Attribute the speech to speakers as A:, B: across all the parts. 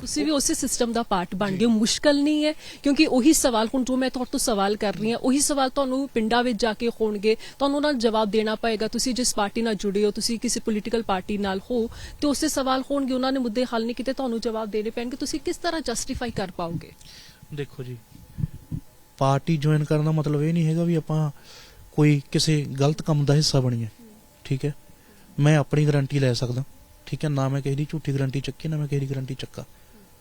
A: ਤੁਸੀਂ ਵੀ ਉਸੇ ਸਿਸਟਮ ਦਾ ਪਾਰਟ ਬਣ ਗਏ ਹੋ। ਮੁਸ਼ਕਲ ਨਹੀਂ ਹੈ ਕਿਉਂਕਿ ਉਹੀ ਸਵਾਲ ਹੁਣ ਜੋ ਮੈਂ ਤੁਹਾਡੇ ਤੋਂ ਸਵਾਲ ਕਰ ਰਹੀ ਹਾਂ ਉਹੀ ਸਵਾਲ ਤੁਹਾਨੂੰ ਪਿੰਡਾਂ ਵਿੱਚ ਜਾ ਕੇ ਹੋਣਗੇ, ਤੁਹਾਨੂੰ ਉਹਨਾਂ ਨੂੰ ਜਵਾਬ ਦੇਣਾ ਪਏਗਾ। ਤੁਸੀਂ ਜਿਸ ਪਾਰਟੀ ਨਾਲ ਜੁੜੇ ਹੋ, ਤੁਸੀਂ ਕਿਸੇ ਪੋਲੀਟੀਕਲ ਪਾਰਟੀ ਨਾਲ ਹੋ ਤੇ ਉਸੇ ਸਵਾਲ ਹੋਣਗੇ, ਉਹਨਾਂ ਨੇ ਮੁੱਦੇ ਹੱਲ ਨਹੀਂ ਕੀਤੇ, ਤੁਹਾਨੂੰ ਜਵਾਬ ਦੇਣੇ ਪੈਣਗੇ। ਤੁਸੀਂ ਕਿਸ ਤਰ੍ਹਾਂ ਜਸਟੀਫਾਈ ਕਰ ਪਾਓਗੇ?
B: ਦੇਖੋ ਜੀ, ਪਾਰਟੀ ਜੁਆਇਨ ਕਰਨ ਦਾ ਮਤਲਬ ਇਹ ਨਹੀਂ ਹੈਗਾ ਵੀ ਆਪਾਂ ਕੋਈ ਕਿਸੇ ਗਲਤ ਕੰਮ ਦਾ ਹਿੱਸਾ ਬਣੀਏ, ਠੀਕ ਹੈ। ਮੈਂ ਆਪਣੀ ਗਰੰਟੀ ਲੈ ਸਕਦਾ, ਠੀਕ ਹੈ, ਨਾ ਮੈਂ ਕਿਸੇ ਦੀ ਝੂਠੀ ਗਰੰਟੀ ਚੱਕੀ, ਨਾ ਮੈਂ ਕਿਸੇ ਦੀ ਗਰੰਟੀ ਚੱਕਾ,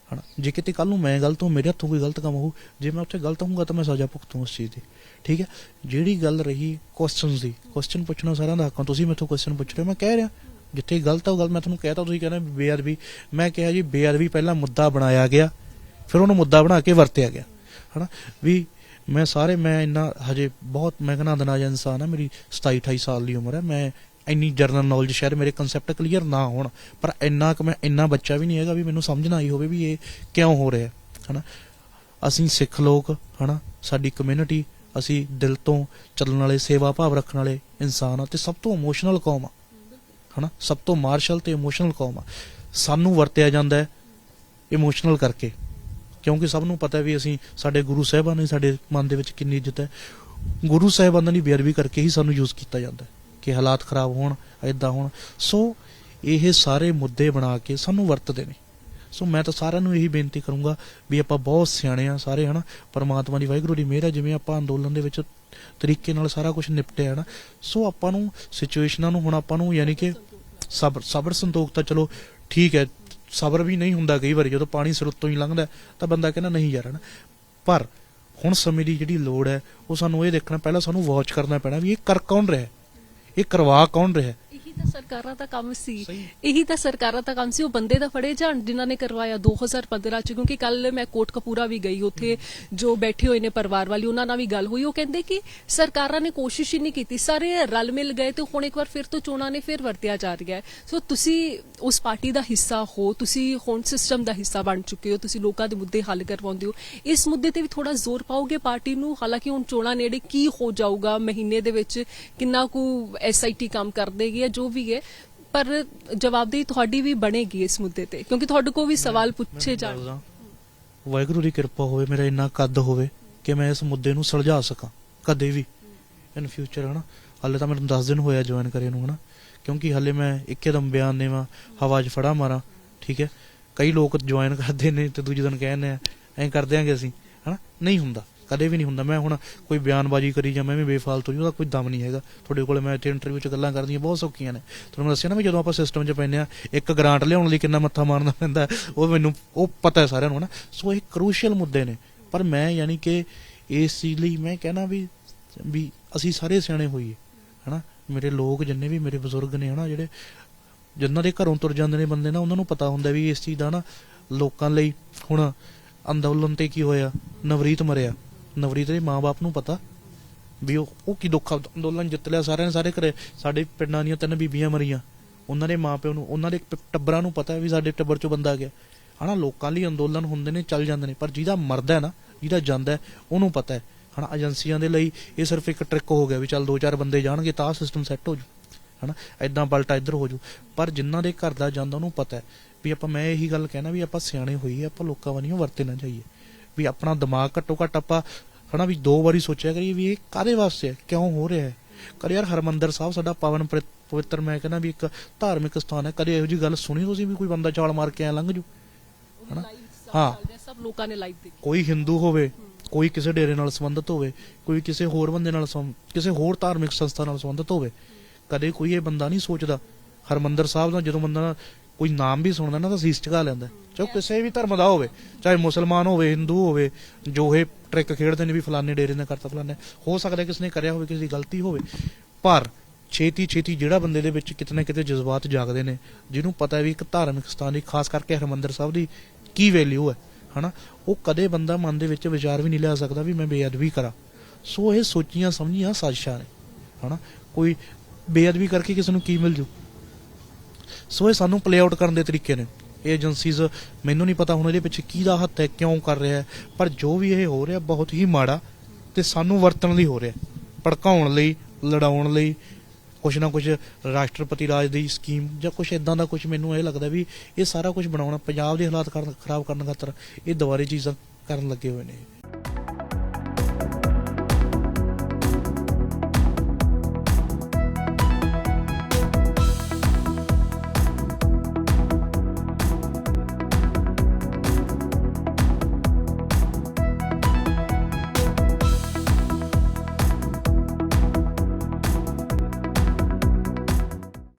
B: ਹੈ ਨਾ। ਜੇ ਕਿਤੇ ਕੱਲ੍ਹ ਨੂੰ ਮੈਂ ਗਲਤ ਹੋ, ਮੇਰੇ ਹੱਥੋਂ ਕੋਈ ਗਲਤ ਕੰਮ ਹੋਊ, ਜੇ ਮੈਂ ਉੱਥੇ ਗਲਤ ਹੋਊਗਾ ਤਾਂ ਮੈਂ ਸਜ਼ਾ ਭੁਗਤੂ ਉਸ ਚੀਜ਼ ਦੀ, ਠੀਕ ਹੈ। ਜਿਹੜੀ ਗੱਲ ਰਹੀ ਕੁਐਸਚਨਸ ਦੀ, ਕੁਐਸਚਨ ਪੁੱਛਣਾ ਸਾਰਿਆਂ ਦਾ ਹੱਕ ਆ। ਤੁਸੀਂ ਮੈਥੋਂ ਕੁਐਸਚਨ ਪੁੱਛ ਰਹੇ ਹੋ, ਮੈਂ ਕਹਿ ਰਿਹਾ ਜਿੱਥੇ ਗਲਤ ਆ ਉਹ ਗੱਲ ਮੈਂ ਤੁਹਾਨੂੰ ਕਹਿਤਾ, ਤੁਸੀਂ ਕਹਿੰਦੇ ਬੇਅਦਬੀ। ਮੈਂ ਕਿਹਾ ਜੀ ਬੇਅਦਬੀ ਪਹਿਲਾਂ ਮੁੱਦਾ ਬਣਾਇਆ ਗਿਆ, ਫਿਰ ਉਹਨੂੰ ਮੁੱਦਾ ਬਣਾ ਕੇ ਵਰਤਿਆ ਗਿਆ, ਹੈ ਨਾ। ਵੀ ਮੈਂ ਇੰਨਾ ਹਜੇ ਬਹੁਤ ਮੈਂ ਕਹਿੰਦਾ ਅੰਦਾਜ਼ਾ ਇਨਸਾਨ ਆ, ਮੇਰੀ 27-28 ਸਾਲ ਦੀ ਉਮਰ ਹੈ। ਮੈਂ ਇੰਨੀ ਜਰਨਲ ਨੌਲੇਜ ਸ਼ਾਇਦ ਮੇਰੇ ਕੰਸੈਪਟ ਕਲੀਅਰ ਨਾ ਹੋਣ, ਪਰ ਮੈਂ ਇੰਨਾ ਬੱਚਾ ਵੀ ਨਹੀਂ ਹੈਗਾ ਵੀ ਮੈਨੂੰ ਸਮਝ ਨਾ ਆਈ ਹੋਵੇ ਵੀ ਇਹ ਕਿਉਂ ਹੋ ਰਿਹਾ, ਹੈ ਨਾ। ਅਸੀਂ ਸਿੱਖ ਲੋਕ, ਹੈ ਨਾ, ਸਾਡੀ ਕਮਿਊਨਿਟੀ, ਅਸੀਂ ਦਿਲ ਤੋਂ ਚੱਲਣ ਵਾਲੇ, ਸੇਵਾ ਭਾਵ ਰੱਖਣ ਵਾਲੇ ਇਨਸਾਨ ਆ, ਤੇ ਸਭ ਤੋਂ ਇਮੋਸ਼ਨਲ ਕੌਮ ਆ, ਹੈ ਨਾ, ਸਭ ਤੋਂ ਮਾਰਸ਼ਲ ਤੇ ਇਮੋਸ਼ਨਲ ਕੌਮ ਆ। ਸਾਨੂੰ ਵਰਤਿਆ ਜਾਂਦਾ ਹੈ ਇਮੋਸ਼ਨਲ ਕਰਕੇ, ਕਿਉਂਕਿ ਸਭ ਨੂੰ ਪਤਾ ਵੀ ਅਸੀਂ, ਸਾਡੇ ਗੁਰੂ ਸਾਹਿਬਾਨ ਨੇ ਸਾਡੇ ਮਨ ਦੇ ਵਿੱਚ ਕਿੰਨੀ ਇੱਜ਼ਤ ਹੈ। ਗੁਰੂ ਸਾਹਿਬਾਨਾਂ ਦੀ ਬੇਅਦਬੀ ਕਰਕੇ ਹੀ ਸਾਨੂੰ ਯੂਜ਼ ਕੀਤਾ ਜਾਂਦਾ ਕਿ ਹਾਲਾਤ ਖਰਾਬ ਹੋਣ, ਇੱਦਾਂ ਹੋਣ। ਸੋ ਇਹ ਸਾਰੇ ਮੁੱਦੇ ਬਣਾ ਕੇ ਸਾਨੂੰ ਵਰਤਦੇ ਨੇ। ਸੋ ਮੈਂ ਤਾਂ ਸਾਰਿਆਂ ਨੂੰ ਇਹੀ ਬੇਨਤੀ ਕਰੂੰਗਾ ਵੀ ਆਪਾਂ ਬਹੁਤ ਸਿਆਣੇ ਆ ਸਾਰੇ, ਹੈ ਨਾ। ਪਰਮਾਤਮਾ ਦੀ ਵਾਹਿਗੁਰੂ ਦੀ ਮਿਹਰ ਹੈ, ਜਿਵੇਂ ਆਪਾਂ ਅੰਦੋਲਨ ਦੇ ਵਿੱਚ ਤਰੀਕੇ ਨਾਲ ਸਾਰਾ ਕੁਝ ਨਿਪਟਿਆ, ਹੈ ਨਾ। ਸੋ ਆਪਾਂ ਨੂੰ ਸਿਚੁਏਸ਼ਨਾਂ ਨੂੰ ਹੁਣ ਆਪਾਂ ਨੂੰ ਯਾਨੀ ਕਿ ਸਬਰ ਸੰਤੋਖ ਤਾਂ ਚਲੋ ਠੀਕ ਹੈ, ਸਬਰ ਵੀ ਨਹੀਂ ਹੁੰਦਾ ਕਈ ਵਾਰੀ, ਜਦੋਂ ਪਾਣੀ ਸਿਰ ਉੱਤੋਂ ਹੀ ਲੰਘਦਾ ਤਾਂ ਬੰਦਾ ਕਹਿੰਦਾ ਨਹੀਂ ਯਾਰ, ਹੈ ਨਾ। ਪਰ ਹੁਣ ਸਮੇਂ ਦੀ ਜਿਹੜੀ ਲੋੜ ਹੈ ਉਹ ਸਾਨੂੰ ਇਹ ਦੇਖਣਾ, ਪਹਿਲਾਂ ਸਾਨੂੰ ਵਾਚ ਕਰਨਾ ਪੈਣਾ ਵੀ ਇਹ ਕਰ ਕੌਣ ਰਿਹਾ, ਇਹ ਕਰਵਾ ਕੌਣ ਰਿਹਾ।
A: ਇਹੀ ਤਾਂ ਸਰਕਾਰਾਂ ਦਾ ਕੰਮ ਸੀ, ਇਹੀ ਤਾਂ ਸਰਕਾਰਾਂ ਦਾ ਕੰਮ ਸੀ। ਉਹ ਬੰਦੇ ਤਾਂ ਫੜੇ ਜਾਣ ਜਿਨ੍ਹਾਂ ਨੇ ਕਰਵਾਇਆ 2015 ਚ। ਕਿਉਂਕਿ ਕੱਲ ਮੈਂ ਕੋਟਕਪੂਰਾ ਵੀ ਗਈ, ਉੱਥੇ ਜੋ ਬੈਠੇ ਹੋਏ ਨੇ ਪਰਿਵਾਰ ਵਾਲੀ, ਉਹਨਾਂ ਨਾਲ ਵੀ ਗੱਲ ਹੋਈ। ਉਹ ਕਹਿੰਦੇ ਕਿ ਸਰਕਾਰਾਂ ਨੇ ਕੋਸ਼ਿਸ਼ ਹੀ ਨਹੀਂ ਕੀਤੀ, ਸਾਰੇ ਰਲ ਮਿਲ ਗਏ ਤੇ ਹੁਣ ਇੱਕ ਵਾਰ ਫਿਰ ਤੋਂ ਚੋਣਾਂ ਨੇ ਫਿਰ ਵਰਤਿਆ ਜਾ ਰਿਹਾ ਹੈ। ਸੋ ਤੁਸੀਂ ਉਸ ਪਾਰਟੀ ਦਾ ਹਿੱਸਾ ਹੋ, ਤੁਸੀਂ ਹੁਣ ਸਿਸਟਮ ਦਾ ਹਿੱਸਾ ਬਣ ਚੁੱਕੇ ਹੋ, ਤੁਸੀਂ ਲੋਕਾਂ ਦੇ ਮੁੱਦੇ ਹੱਲ ਕਰਵਾਉਂਦੇ ਹੋ। ਇਸ ਮੁੱਦੇ ਤੇ ਵੀ ਥੋੜਾ ਜ਼ੋਰ ਪਾਓਗੇ ਪਾਰਟੀ ਨੂੰ? ਹਾਲਾਂਕਿ ਹੁਣ ਚੋਣਾਂ ਨੇੜੇ, ਕੀ ਹੋ ਜਾਊਗਾ ਮਹੀਨੇ ਦੇ ਵਿੱਚ, ਕਿੰਨਾ ਕੁ SIT ਕੰਮ ਕਰ ਦੇਗੀ ਜਾਂ ਜੋ ਵੀ ਹੈ, ਪਰ ਜਵਾਬਦੇਹੀ ਤੁਹਾਡੀ ਵੀ ਬਣੇਗੀ ਇਸ ਮੁੱਦੇ ਤੇ, ਕਿਉਂਕਿ ਤੁਹਾਡੇ ਕੋਲ ਵੀ ਸਵਾਲ ਪੁੱਛੇ ਜਾਣ।
B: ਵਾਹਿਗੁਰੂ ਦੀ ਕਿਰਪਾ ਹੋਵੇ, ਮੇਰਾ ਇੰਨਾ ਕੱਦ ਹੋਵੇ ਕਿ ਮੈਂ ਇਸ ਮੁੱਦੇ ਨੂੰ ਸੁਲਝਾ ਸਕਾਂ ਕਦੇ ਵੀ ਇਨ ਫਿਊਚਰ, ਹੈ ਨਾ। ਹਾਲੇ ਤਾਂ ਮੈਨੂੰ 10 ਦਿਨ ਹੋਇਆ ਜੁਆਇਨ ਕਰੇ ਨੂੰ, ਹੈ ਨਾ। ਕਿਉਂਕਿ ਹਾਲੇ ਮੈਂ ਇੱਕਦਮ ਬਿਆਨ ਦੇਵਾਂ, ਹਵਾ 'ਚ ਫੜਾ ਮਾਰਾਂ, ਠੀਕ ਹੈ। ਕਈ ਲੋਕ ਜੁਆਇਨ ਕਰਦੇ ਨੇ ਤੇ ਦੂਜੇ ਦਿਨ ਕਹਿੰਦੇ ਆ ਐਂ ਕਰ ਦਿਆਂਗੇ ਅਸੀਂ, ਹੈ ਨਾ। ਨਹੀਂ ਹੁੰਦਾ, ਕਦੇ ਵੀ ਨਹੀਂ ਹੁੰਦਾ। ਮੈਂ ਹੁਣ ਕੋਈ ਬਿਆਨਬਾਜ਼ੀ ਕਰੀ ਜਾਂ ਮੈਂ ਵੀ ਬੇਫਾਲਤੂ ਜੀ, ਉਹਦਾ ਕੋਈ ਦਮ ਨਹੀਂ ਹੈਗਾ। ਤੁਹਾਡੇ ਕੋਲ ਮੈਂ ਇੱਥੇ ਇੰਟਰਵਿਊ 'ਚ ਗੱਲਾਂ ਕਰਦੀਆਂ ਬਹੁਤ ਸੌਖੀਆਂ ਨੇ। ਤੁਹਾਨੂੰ ਮੈਂ ਦੱਸਿਆ ਨਾ ਵੀ ਜਦੋਂ ਆਪਾਂ ਸਿਸਟਮ 'ਚ ਪੈਂਦੇ ਹਾਂ, ਇੱਕ ਗ੍ਰਾਂਟ ਲਿਆਉਣ ਲਈ ਕਿੰਨਾ ਮੱਥਾ ਮਾਰਨਾ ਪੈਂਦਾ, ਉਹ ਪਤਾ ਹੈ ਸਾਰਿਆਂ ਨੂੰ, ਹੈ ਨਾ। ਸੋ ਇਹ ਕਰੂਸ਼ੀਅਲ ਮੁੱਦੇ ਨੇ, ਪਰ ਮੈਂ ਯਾਨੀ ਕਿ ਇਸ ਚੀਜ਼ ਲਈ ਮੈਂ ਕਹਿਣਾ ਵੀ ਅਸੀਂ ਸਾਰੇ ਸਿਆਣੇ ਹੋਈਏ, ਹੈ ਨਾ। ਮੇਰੇ ਲੋਕ ਜਿੰਨੇ ਵੀ ਮੇਰੇ ਬਜ਼ੁਰਗ ਨੇ, ਹੈ ਨਾ, ਜਿਹੜੇ ਜਿਨ੍ਹਾਂ ਦੇ ਘਰੋਂ ਤੁਰ ਜਾਂਦੇ ਨੇ ਬੰਦੇ ਨਾ, ਉਹਨਾਂ ਨੂੰ ਪਤਾ ਹੁੰਦਾ ਵੀ ਇਸ ਚੀਜ਼ ਦਾ ਨਾ ਲੋਕਾਂ ਲਈ। ਹੁਣ ਅੰਦੋਲਨ ਤੇ ਕੀ ਹੋਇਆ, ਨਵਰੀਤ ਮਰਿਆ, ਨਵਰੀਤ ਦੇ ਮਾਂ-ਬਾਪ ਨੂੰ ਪਤਾ ਵੀ ਉਹ ਕੀ ਦੁੱਖ, ਅੰਦੋਲਨ ਜਿੱਤ ਲਿਆ ਸਾਰਿਆਂ ਨੇ, ਸਾਰੇ ਘਰੇ ਸਾਡੇ ਪਿੰਡਾਂ ਦੀਆਂ 3 ਬੀਬੀਆਂ ਮਰੀਆਂ, ਉਹਨਾਂ ਦੇ ਮਾਂ-ਪਿਓ ਨੂੰ, ਉਹਨਾਂ ਦੇ ਟੱਬਰਾਂ ਨੂੰ ਪਤਾ ਵੀ ਸਾਡੇ ਟੱਬਰ 'ਚੋਂ ਬੰਦਾ ਗਿਆ, ਹੈ ਨਾ। ਲੋਕਾਂ ਲਈ ਅੰਦੋਲਨ ਹੁੰਦੇ ਨੇ, ਚੱਲ ਜਾਂਦੇ ਨੇ, ਪਰ ਜਿਹਦਾ ਮਰਦਾ ਨਾ, ਜਿਹਦਾ ਜਾਂਦਾ ਉਹਨੂੰ ਪਤਾ ਹੈ, ਹੈ ਨਾ। ਏਜੰਸੀਆਂ ਦੇ ਲਈ ਇਹ ਸਿਰਫ ਇੱਕ ਟ੍ਰਿਕ ਹੋ ਗਿਆ ਵੀ ਚੱਲ 2-4 ਬੰਦੇ ਜਾਣਗੇ ਤਾਂ ਸਿਸਟਮ ਸੈੱਟ ਹੋ ਜੂ, ਹੈ ਨਾ, ਇੱਦਾਂ ਪਲਟਾ ਇੱਧਰ ਹੋ ਜੂ। ਪਰ ਜਿਨ੍ਹਾਂ ਦੇ ਘਰ ਦਾ ਜਾਂਦਾ ਉਹਨੂੰ ਪਤਾ ਹੈ ਵੀ ਮੈਂ ਇਹੀ ਗੱਲ ਕਹਿਣਾ ਵੀ ਆਪਾਂ ਸਿਆਣੇ ਹੋਈਏ, ਆਪਾਂ ਲੋਕਾਂ ਵਾਲੀਆਂ ਵਰਤੇ ਨਾ ਜਾਈਏ, ਵੀ ਆਪਣਾ ਦਿਮਾਗ ਘੱਟੋ ਘੱਟ ਆਪਾਂ, ਹੈ ਨਾ, ਵੀ 2 ਵਾਰੀ ਸੋਚਿਆ ਕਰੀਏ ਵੀ ਇਹ ਕਾਹਦੇ ਵਾਸਤੇ ਹੈ, ਕਿਉਂ ਹੋ ਰਿਹਾ ਹੈ। ਕਦੇ ਯਾਰ ਹਰਿਮੰਦਰ ਸਾਹਿਬ ਸਾਡਾ ਪਾਵਨ ਪਵਿੱਤਰ, ਮੈਂ ਕਹਿੰਦਾ ਵੀ ਇੱਕ ਧਾਰਮਿਕ ਸਥਾਨ ਹੈ, ਕਦੇ ਇਹੋ ਜਿਹੀ ਗੱਲ ਸੁਣੀ ਤੁਸੀਂ ਵੀ ਕੋਈ ਬੰਦਾ ਛਾਲ ਮਾਰ ਕੇ ਐ ਲੰਘ ਜੂ, ਹੈ ਨਾ। ਹਾਂ,
A: ਸਭ ਲੋਕਾਂ ਨੇ ਲਾਈਵ ਦੇਖੀ, ਕੋਈ
B: ਹਿੰਦੂ ਹੋਵੇ, ਕੋਈ ਕਿਸੇ ਡੇਰੇ ਨਾਲ ਸੰਬੰਧਿਤ ਹੋਵੇ, ਕੋਈ ਕਿਸੇ ਹੋਰ ਬੰਦੇ ਨਾਲ, ਕਿਸੇ ਹੋਰ ਧਾਰਮਿਕ ਸੰਸਥਾ ਨਾਲ ਸੰਬੰਧਿਤ ਹੋਵੇ, ਕਦੇ ਕੋਈ ਇਹ ਬੰਦਾ ਨਹੀਂ ਸੋਚਦਾ। ਹਰਿਮੰਦਰ ਸਾਹਿਬ ਦਾ ਜਦੋਂ ਬੰਦਾ ਕੋਈ ਨਾਮ ਵੀ ਸੁਣਦਾ ਨਾ ਤਾਂ ਸੀਸ ਝੁਕਾ ਲੈਂਦਾ, ਚਾਹੇ ਕਿਸੇ ਵੀ ਧਰਮ ਦਾ ਹੋਵੇ, ਚਾਹੇ ਮੁਸਲਮਾਨ ਹੋਵੇ, ਹਿੰਦੂ ਹੋਵੇ। ਜੋ ਇਹ ਟ੍ਰਿਕ ਖੇਡਦੇ ਨੇ ਵੀ ਫਲਾਣੇ ਡੇਰੇ ਨੇ ਕਰਤਾ, ਫਲਾਣੇ, ਹੋ ਸਕਦਾ ਕਿਸੇ ਨੇ ਕਰਿਆ ਹੋਵੇ, ਕਿਸੇ ਦੀ ਗਲਤੀ ਹੋਵੇ, ਪਰ ਛੇਤੀ ਜਿਹੜਾ ਬੰਦੇ ਦੇ ਵਿੱਚ ਕਿਤੇ ਨਾ ਕਿਤੇ ਜਜ਼ਬਾਤ ਜਾਗਦੇ ਨੇ, ਜਿਹਨੂੰ ਪਤਾ ਵੀ ਇੱਕ ਧਾਰਮਿਕ ਸਥਾਨ ਦੀ, ਖਾਸ ਕਰਕੇ ਹਰਿਮੰਦਰ ਸਾਹਿਬ ਦੀ ਕੀ ਵੈਲਿਊ ਹੈ ਨਾ, ਉਹ ਕਦੇ ਬੰਦਾ ਮਨ ਦੇ ਵਿੱਚ ਵਿਚਾਰ ਵੀ ਨਹੀਂ ਲਿਆ ਸਕਦਾ ਵੀ ਮੈਂ ਬੇਅਦਬੀ ਕਰਾਂ। ਸੋ ਇਹ ਸੋਚੀਆਂ ਸਮਝੀਆਂ ਸਾਜ਼ਿਸ਼ਾਂ ਨੇ, ਹੈ ਨਾ। ਕੋਈ ਬੇਅਦਬੀ ਕਰਕੇ ਕਿਸੇ ਨੂੰ ਕੀ ਮਿਲ ਜੂ। ਸੋ ਇਹ ਸਾਨੂੰ ਪਲੇ ਆਊਟ ਕਰਨ ਦੇ ਤਰੀਕੇ ਨੇ। ਇਹ ਏਜੰਸੀਜ਼, ਮੈਨੂੰ ਨਹੀਂ ਪਤਾ ਹੁਣ ਇਹਦੇ ਪਿੱਛੇ ਕਿਹਦਾ ਹੱਥ ਹੈ, ਕਿਉਂ ਕਰ ਰਿਹਾ, ਪਰ ਜੋ ਵੀ ਇਹ ਹੋ ਰਿਹਾ ਬਹੁਤ ਹੀ ਮਾੜਾ ਤੇ ਸਾਨੂੰ ਵਰਤਣ ਲਈ ਹੋ ਰਿਹਾ, ਭੜਕਾਉਣ ਲਈ, ਲੜਾਉਣ ਲਈ, ਕੁਛ ਨਾ ਕੁਛ ਰਾਸ਼ਟਰਪਤੀ ਰਾਜ ਦੀ ਸਕੀਮ ਜਾਂ ਕੁਛ ਇਦਾਂ ਦਾ ਕੁਛ ਮੈਨੂੰ ਇਹ ਲੱਗਦਾ ਵੀ ਇਹ ਸਾਰਾ ਕੁਝ ਬਣਾਉਣਾ ਪੰਜਾਬ ਦੇ ਹਾਲਾਤ ਖਰਾਬ ਕਰਨ ਖਾਤਰ ਇਹ ਦੁਬਾਰੇ ਚੀਜ਼ਾਂ ਕਰਨ ਲੱਗੇ ਹੋਏ ਨੇ।